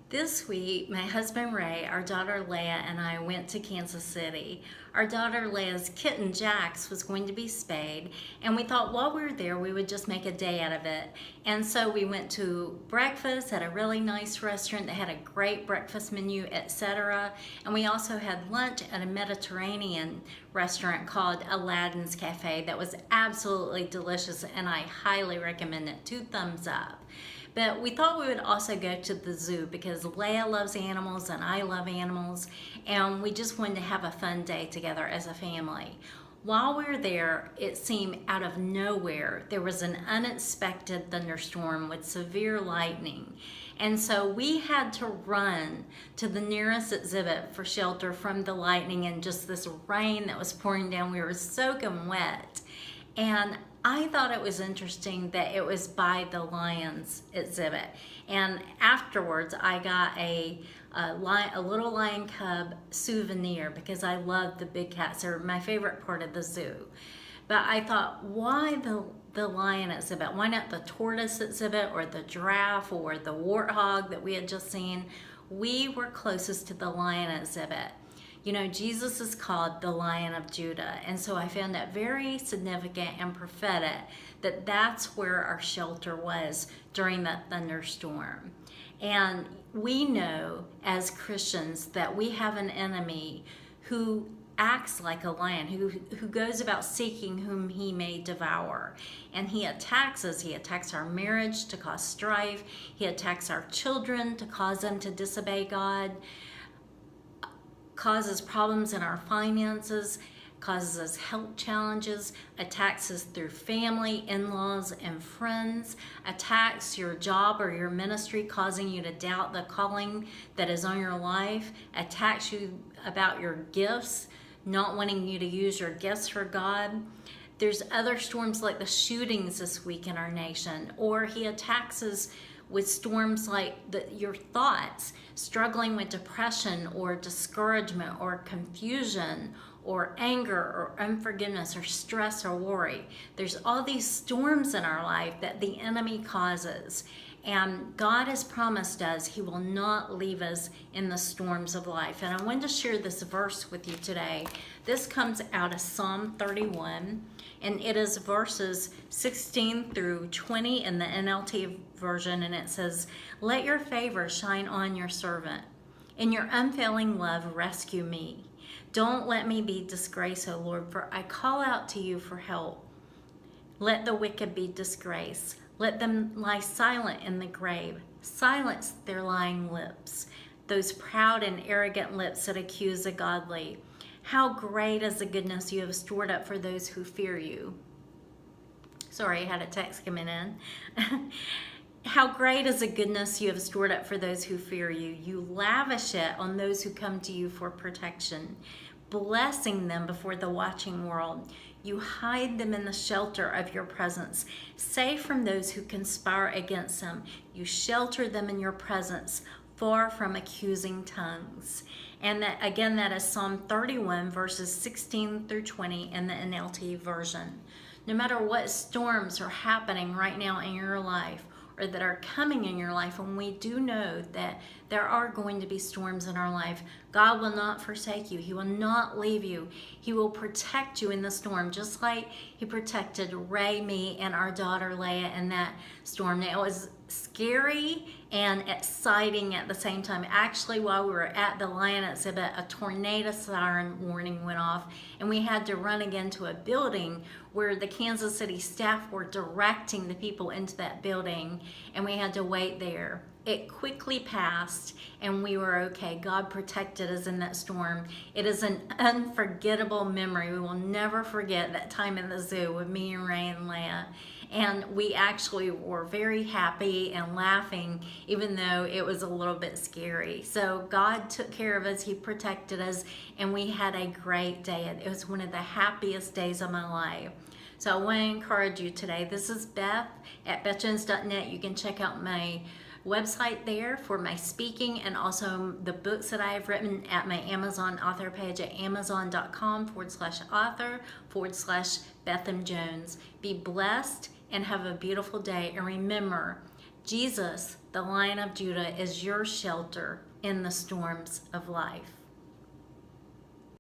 This week, my husband Ray, our daughter Leah, and I went to Kansas City. Our daughter Leah's kitten Jax was going to be spayed, and we thought while we were there we would just make a day out of it. And so we went to breakfast at a really nice restaurant that had a great breakfast menu, etc. And we also had lunch at a Mediterranean restaurant called Aladdin's Cafe that was absolutely delicious, and I highly recommend it. 2 thumbs up. But we thought we would also go to the zoo because Leah loves animals and I love animals, and we just wanted to have a fun day together as a family. While we were there, it seemed out of nowhere there was an unexpected thunderstorm with severe lightning. And so we had to run to the nearest exhibit for shelter from the lightning and just this rain that was pouring down. We were soaking wet. And I thought it was interesting that it was by the Lions exhibit. And afterwards, I got a little lion cub souvenir because I love the big cats. They're my favorite part of the zoo. But I thought, why the lion exhibit? Why not the tortoise exhibit or the giraffe or the warthog that we had just seen? We were closest to the lion exhibit. You know, Jesus is called the Lion of Judah, and so I found that very significant and prophetic that that's where our shelter was during that thunderstorm. And we know as Christians that we have an enemy who acts like a lion, who goes about seeking whom he may devour. And he attacks us. He attacks our marriage to cause strife. He attacks our children to cause them to disobey God, causes problems in our finances, causes us health challenges, attacks us through family, in-laws, and friends, attacks your job or your ministry, causing you to doubt the calling that is on your life, attacks you about your gifts, not wanting you to use your gifts for God. There's other storms like the shootings this week in our nation, or he attacks us with storms like your thoughts, struggling with depression or discouragement or confusion or anger or unforgiveness or stress or worry. There's all these storms in our life that the enemy causes. And God has promised us he will not leave us in the storms of life. And I wanted to share this verse with you today. This comes out of Psalm 31, and it is verses 16 through 20 in the NLT version, and it says, "Let your favor shine on your servant. In your unfailing love, rescue me. Don't let me be disgraced, O Lord, for I call out to you for help. Let the wicked be disgraced. Let them lie silent in the grave. Silence their lying lips, those proud and arrogant lips that accuse the godly. How great is the goodness you have stored up for those who fear you." Sorry, I had a text coming in. "How great is the goodness you have stored up for those who fear you. You lavish it on those who come to you for protection, blessing them before the watching world. You hide them in the shelter of your presence, safe from those who conspire against them. You shelter them in your presence, far from accusing tongues." And that, again, that is Psalm 31, verses 16 through 20 in the NLT version. No matter what storms are happening right now in your life, or that are coming in your life, and we do know that there are going to be storms in our life, God will not forsake you. He will not leave you. He will protect you in the storm, just like he protected Ray, me, and our daughter Leah in that storm. It was scary and exciting at the same time. Actually, while we were at the lion exhibit, a tornado siren warning went off, and we had to run again to a building where the Kansas City staff were directing the people into that building, and we had to wait there. It quickly passed, and we were okay. God protected us in that storm. It is an unforgettable memory. We will never forget that time in the zoo with me and Ray and Leah. And we actually were very happy and laughing, even though it was a little bit scary. So God took care of us. He protected us, and we had a great day. It was one of the happiest days of my life. So I want to encourage you today. This is Beth at BethJones.net. You can check out my website there for my speaking and also the books that I have written at my Amazon author page at amazon.com/author/Beth M. Jones. Be blessed and have a beautiful day. And remember, Jesus The Lion of Judah is your shelter in the storms of life.